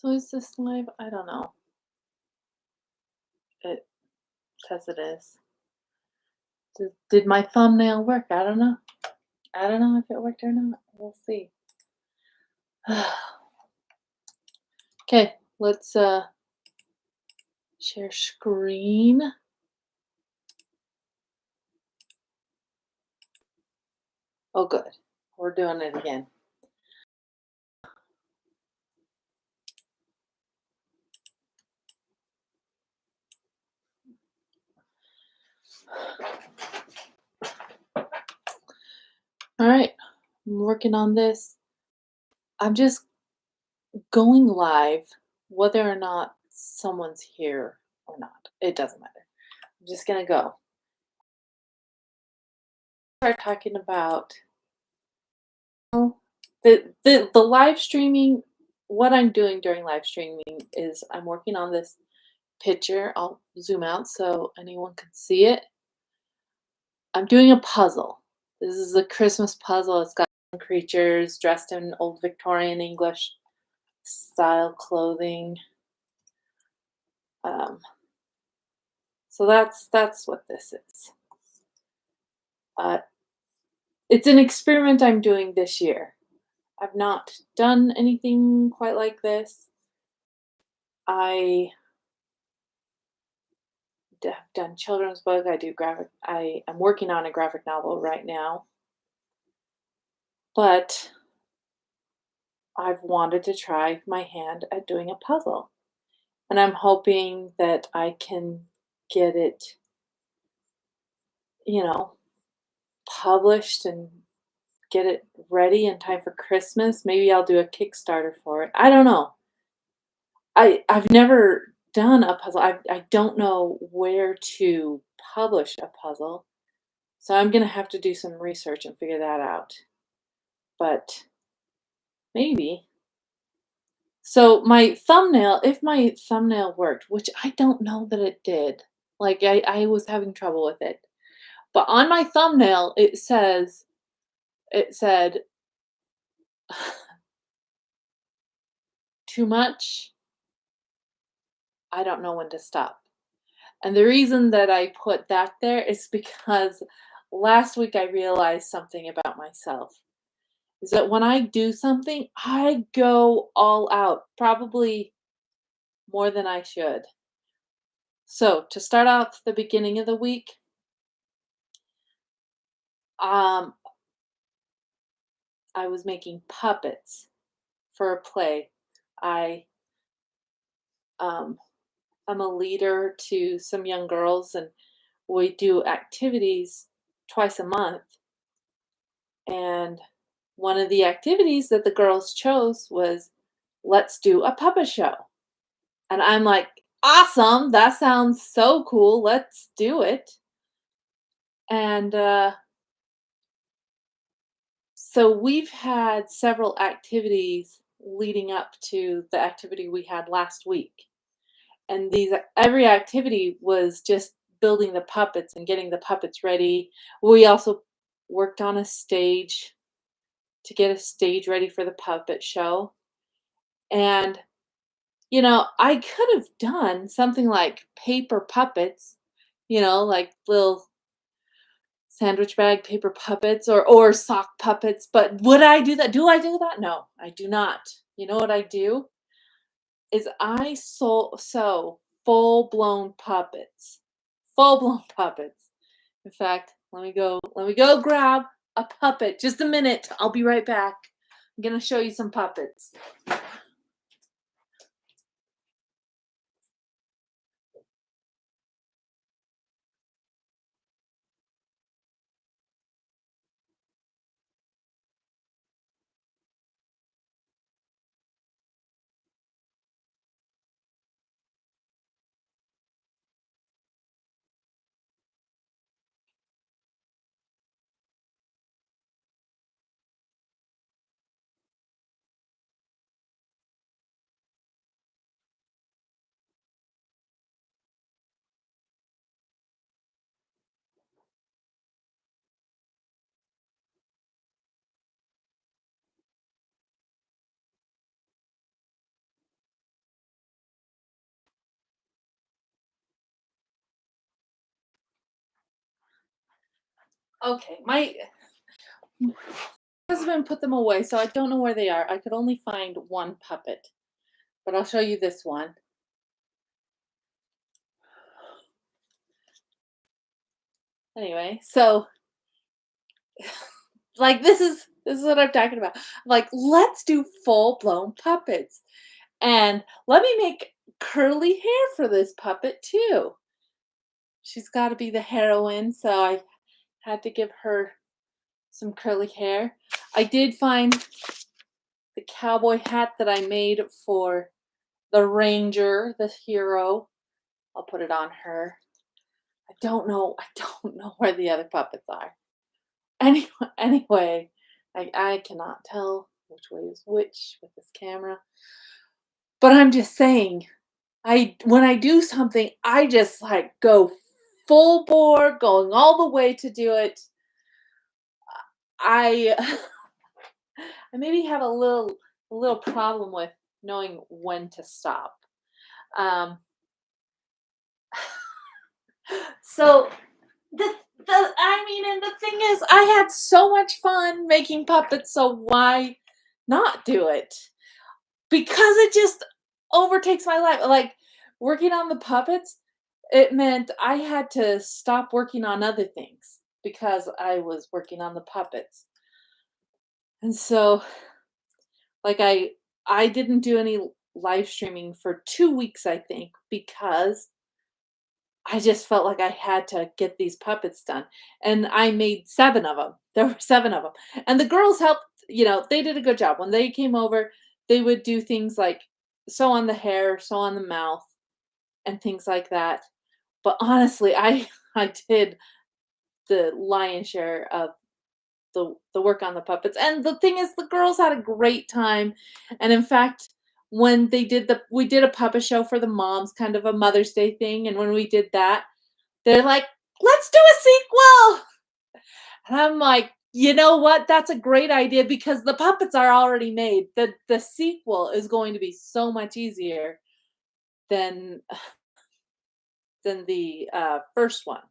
So is this live? I don't know. It says it is. Did my thumbnail work? I don't know. I don't know if it worked or not. We'll see. Okay, let's share screen. Oh good. We're doing it again. All right. I'm working on this. I'm just going live whether or not someone's here or not. It doesn't matter. I'm just gonna go. Start talking about the live streaming. What I'm doing during live streaming is I'm working on this picture. I'll zoom out so anyone can see it. I'm doing a puzzle. This is a Christmas puzzle. It's got creatures dressed in old Victorian English style clothing. Um, so that's what this is. Uh, it's an experiment I'm doing this year. I've not done anything quite like this. I have done children's book. I do graphic. I am working on a graphic novel right now, but I've wanted to try my hand at doing a puzzle, and I'm hoping that I can get it, you know, published and get it ready in time for Christmas. Maybe I'll do a Kickstarter for it. I don't know. I've never done a puzzle. I don't know where to publish a puzzle, so I'm gonna have to do some research and figure that out. But maybe. So my thumbnail, if my thumbnail worked, which I don't know that it did, like I was having trouble with it. But on my thumbnail, it said too much. I don't know when to stop. And the reason that I put that there is because last week I realized something about myself. Is that when I do something, I go all out, probably more than I should. So to start off the beginning of the week, um, I was making puppets for a play. I um, I'm a leader to some young girls, and we do activities twice a month. And one of the activities that the girls chose was let's do a puppet show. And I'm like, awesome, that sounds so cool. Let's do it. And so we've had several activities leading up to the activity we had last week. And these every activity was just building the puppets and getting the puppets ready. We also worked on a stage to get a stage ready for the puppet show. And I could have done something like paper puppets, like little sandwich bag paper puppets or sock puppets, but would I do that? Do I do that? No, I do not. You know what I do? Is I sew full-blown puppets. Full-blown puppets. In fact, let me go grab a puppet. Just a minute. I'll be right back. I'm gonna show you some puppets. Okay, my husband put them away, so I don't know where they are. I could only find one puppet, but I'll show you this one. Anyway, so like this is what I'm talking about. Like, let's do full-blown puppets. And let me make curly hair for this puppet too. She's got to be the heroine, so I had to give her some curly hair. I did find the cowboy hat that I made for the ranger, the hero. I'll put it on her. I don't know where the other puppets are. Anyway, anyway, I cannot tell which way is which with this camera. But I'm just saying, I when I do something, I just like go full bore, going all the way to do it. I I maybe have a little problem with knowing when to stop. Um, so and the thing is, I had so much fun making puppets, so why not do it? Because it just overtakes my life. Like working on the puppets, it meant I had to stop working on other things because I was working on the puppets. And so like I didn't do any live streaming for 2 weeks I think because I just felt like I had to get these puppets done. And I made 7 of them. There were 7 of them. And the girls helped, they did a good job. When they came over, they would do things like sew on the hair, sew on the mouth, and things like that. But honestly, I I did the lion's share of the work on the puppets. And the thing is the girls had a great time. And in fact, when we did a puppet show for the moms, kind of a Mother's Day thing, and when we did that, they're like, "Let's do a sequel." And I'm like, "You know what? That's a great idea because the puppets are already made. The sequel is going to be so much easier than the first one."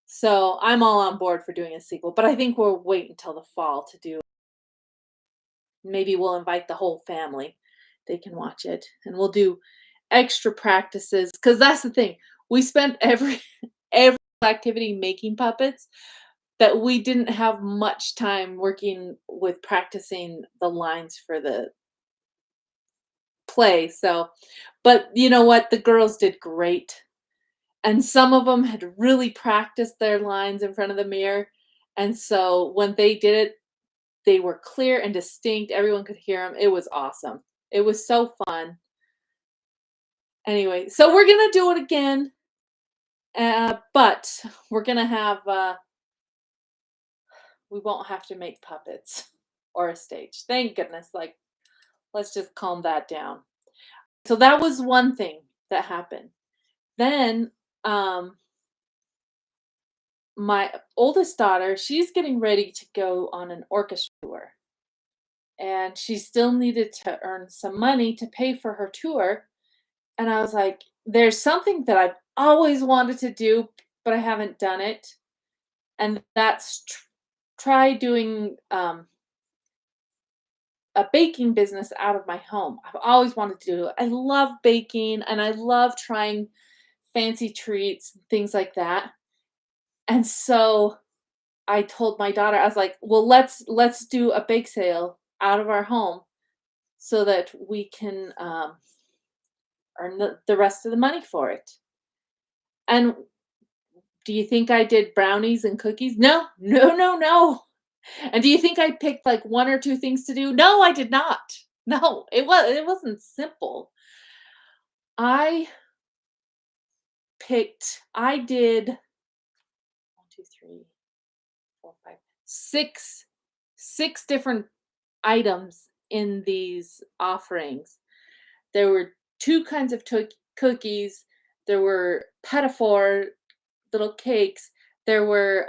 So I'm all on board for doing a sequel, but I think we'll wait until the fall to do. Maybe we'll invite the whole family. They can watch it, and we'll do extra practices because that's the thing. We spent every activity making puppets that we didn't have much time working with practicing the lines for the play. So, but you know what? The girls did great. And some of them had really practiced their lines in front of the mirror. And so when they did it, they were clear and distinct. Everyone could hear them. It was awesome. It was so fun. Anyway, so we're gonna do it again, but we're gonna have we won't have to make puppets or a stage. Thank goodness. Like, let's just calm that down. So that was one thing that happened. Then my oldest daughter, she's getting ready to go on an orchestra tour, and she still needed to earn some money to pay for her tour. And I was like, there's something that I've always wanted to do, but I haven't done it. And that's try doing a baking business out of my home. I've always wanted to do it. I love baking and I love trying fancy treats, things like that. And so I told my daughter, I was like, "Well, let's do a bake sale out of our home so that we can earn the rest of the money for it." And do you think I did brownies and cookies? No, no, no, no. And do you think I picked like one or two things to do? No, I did not. No, it wasn't simple. I I did 1, 2, 3, 4, 5, 6 different items in these offerings. There were 2 kinds of cookies, there were petit four little cakes, there were,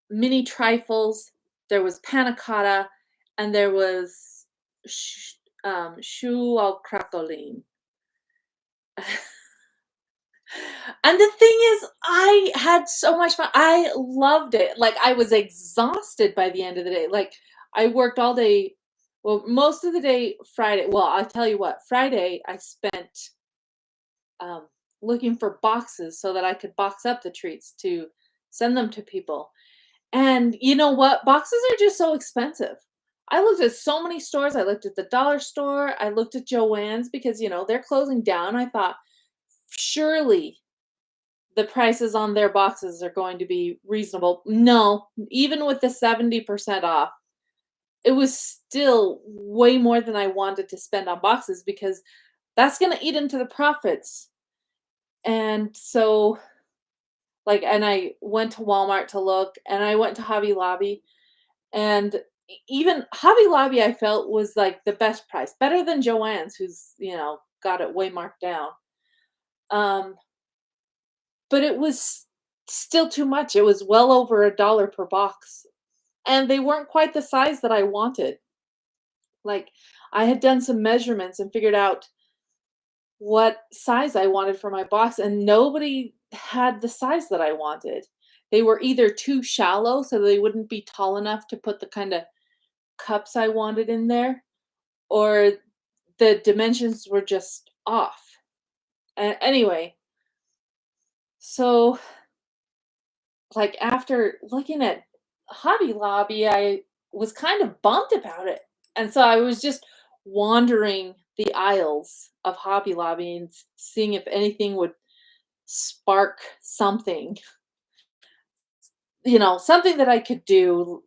mini trifles, there was panna cotta, and there was choux au cracoline. And the thing is, I had so much fun. I loved it. Like, I was exhausted by the end of the day. Like, I worked all day. Well, most of the day Friday. Well, I'll tell you what, Friday I spent um, looking for boxes so that I could box up the treats to send them to people. And you know what? Boxes are just so expensive. I looked at so many stores. I looked at the dollar store. I looked at Joann's because, they're closing down. I thought, surely the prices on their boxes are going to be reasonable. No, even with the 70% off, it was still way more than I wanted to spend on boxes because that's going to eat into the profits. And so, like, and I went to Walmart to look, and I went to Hobby Lobby, and even Hobby Lobby I felt was like the best price, better than Joann's, who's, got it way marked down. Um, but it was still too much. It was well over $1 per box, and they weren't quite the size that I wanted. Like, I had done some measurements and figured out what size I wanted for my box, and nobody had the size that I wanted. They were either too shallow, so they wouldn't be tall enough to put the kinda cups I wanted in there, or the dimensions were just off. Anyway, so, like, after looking at Hobby Lobby, I was kind of bummed about it, and so I was just wandering the aisles of Hobby Lobby and seeing if anything would spark something, something that I could do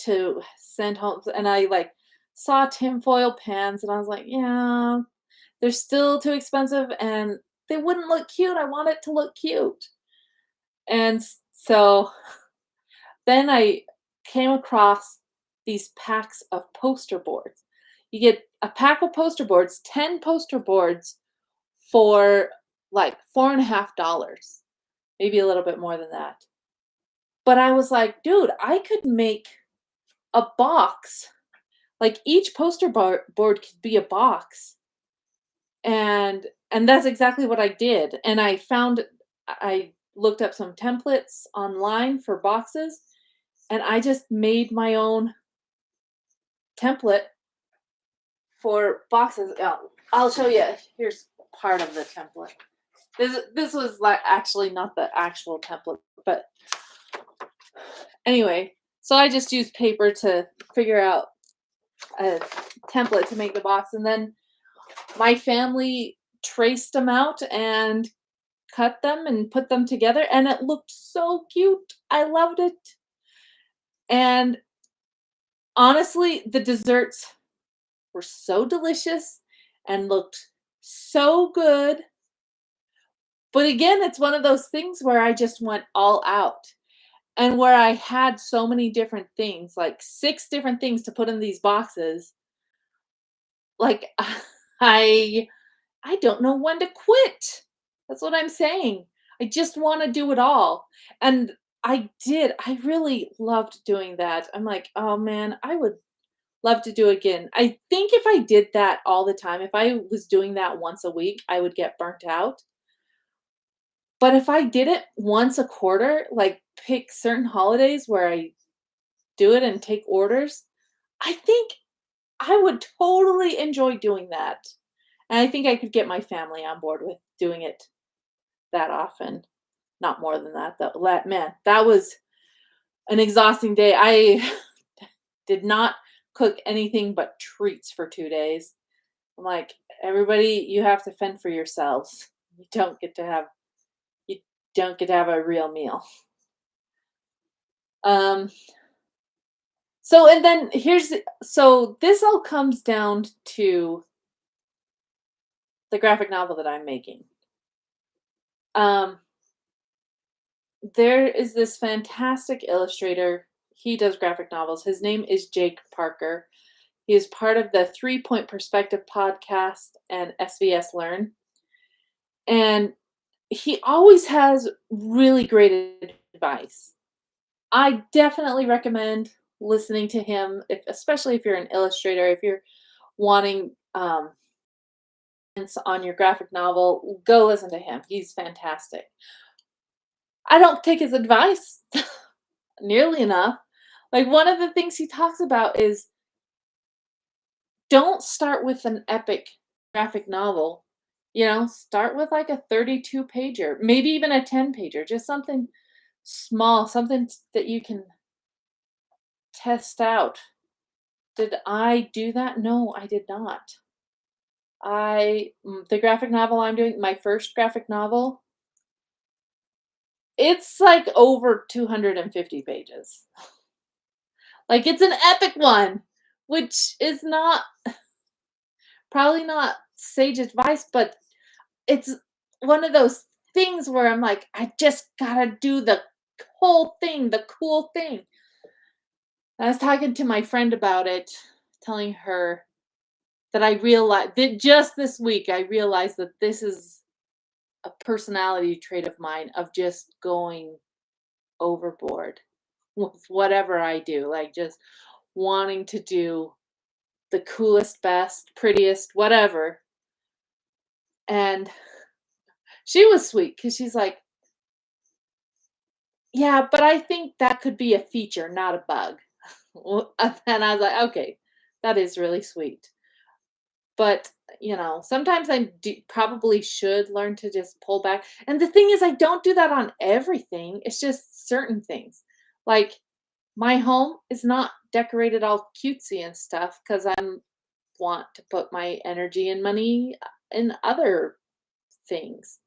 to send home. And I like saw tinfoil pans, and I was like, yeah, they're still too expensive and they wouldn't look cute. I want it to look cute. And so then I came across these packs of poster boards. You get a pack of poster boards, 10 poster boards for like $4.50, maybe a little bit more than that. But I was like, dude, I could make a box. Like, each board could be a box. And that's exactly what I did. And I looked up some templates online for boxes, and I just made my own template for boxes. I'll show you. Here's part of the template. This was like actually not the actual template, but anyway, so I just used paper to figure out a template to make the box, and then my family traced them out and cut them and put them together, and it looked so cute. I loved it. And honestly, the desserts were so delicious and looked so good. But again, it's one of those things where I just went all out, and where I had so many different things, like 6 different things to put in these boxes. Like, I I don't know when to quit. That's what I'm saying. I just wanna do it all, and I did. I really loved doing that. I'm like, "Oh, man, I would love to do it again." I think if I did that all the time, if I was doing that once a week, I would get burnt out. But if I did it once a quarter, like, pick certain holidays where I do it and take orders, I think I would totally enjoy doing that, and I think I could get my family on board with doing it that often. Not more than that, though. Man, that was an exhausting day. I did not cook anything but treats for 2 days. I'm like, "Everybody, you have to fend for yourselves. You don't get to have a real meal." Um, so and then here's the so this all comes down to the graphic novel that I'm making. Um, there is this fantastic illustrator. He does graphic novels. His name is Jake Parker. He is part of the 3 Point Perspective podcast and SVS Learn. And he always has really great advice. I definitely recommend listening to him, especially if you're an illustrator, if you're wanting on your graphic novel, go listen to him. He's fantastic. I don't take his advice nearly enough. Like, one of the things he talks about is don't start with an epic graphic novel. Start with like a 32 pager, maybe even a 10 pager, just something small, something that you can test out. Did I do that? No, I did not. The graphic novel I'm doing, my first graphic novel, it's like over 250 pages. Like, it's an epic one, which is not probably not sage advice, but it's one of those things where I'm like, I just gotta do the whole thing, the cool thing. I was talking to my friend about it, telling her that I realized that just this week, I realized that this is a personality trait of mine of just going overboard with whatever I do, like just wanting to do the coolest, best, prettiest, whatever. And she was sweet because she's like, yeah, but I think that could be a feature, not a bug. And I was like, okay, that is really sweet. But, sometimes probably should learn to just pull back. And the thing is, I don't do that on everything. It's just certain things. Like, my home is not decorated all cutesy and stuff because I want to put my energy and money in other things.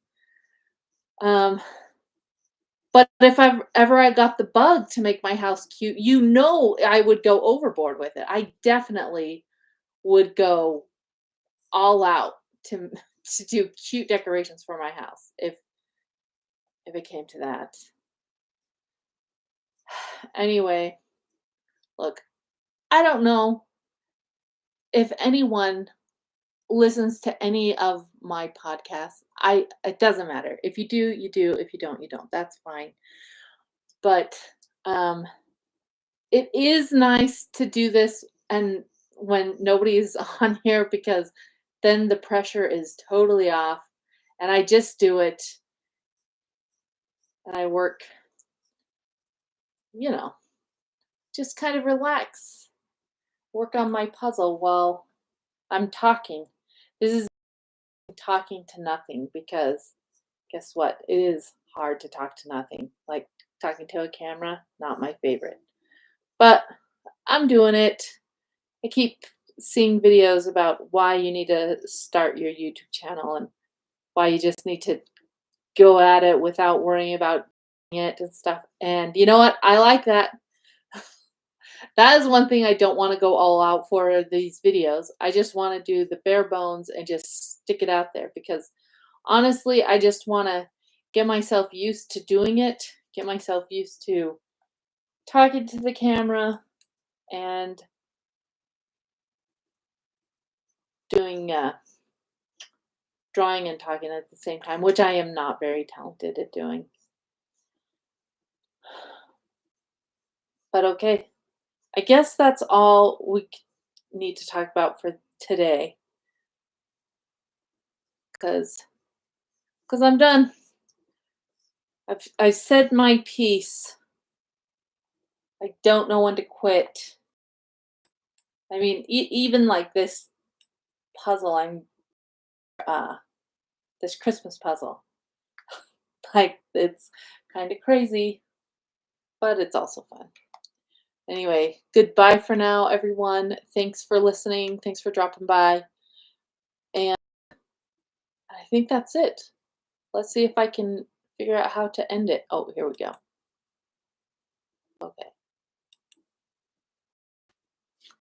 Um, but if I got the bug to make my house cute, I would go overboard with it. I definitely would go all out to to do cute decorations for my house if it came to that. Anyway, look, I don't know if anyone listens to any of my podcasts. It doesn't matter. If you do, you do. If you don't, you don't. That's fine. But um it is nice to do this and when nobody's on here because then the pressure is totally off and I just do it and I work, you know, just kind of relax, work on my puzzle while I'm talking. This is talking to nothing because guess what? It is hard to talk to nothing. Like talking to a camera, not my favorite. But I'm doing it. I keep seeing videos about why you need to start your YouTube channel and why you just need to go at it without worrying about it and stuff. And you know what? I like that. That is one thing I don't want to go all out for these videos. I just want to do the bare bones and just stick it out there because honestly, I just want to get myself used to doing it, get myself used to talking to the camera and doing drawing and talking at the same time, which I am not very talented at doing. But okay, I guess that's all we need to talk about for today because I'm done. I've said my piece. I don't know when to quit. I mean, even like this puzzle, uh this Christmas puzzle. Like it's kind of crazy, but it's also fun. Anyway, goodbye for now, everyone. Thanks for listening. Thanks for dropping by. And I think that's it. Let's see if I can figure out how to end it. Oh, here we go. Okay.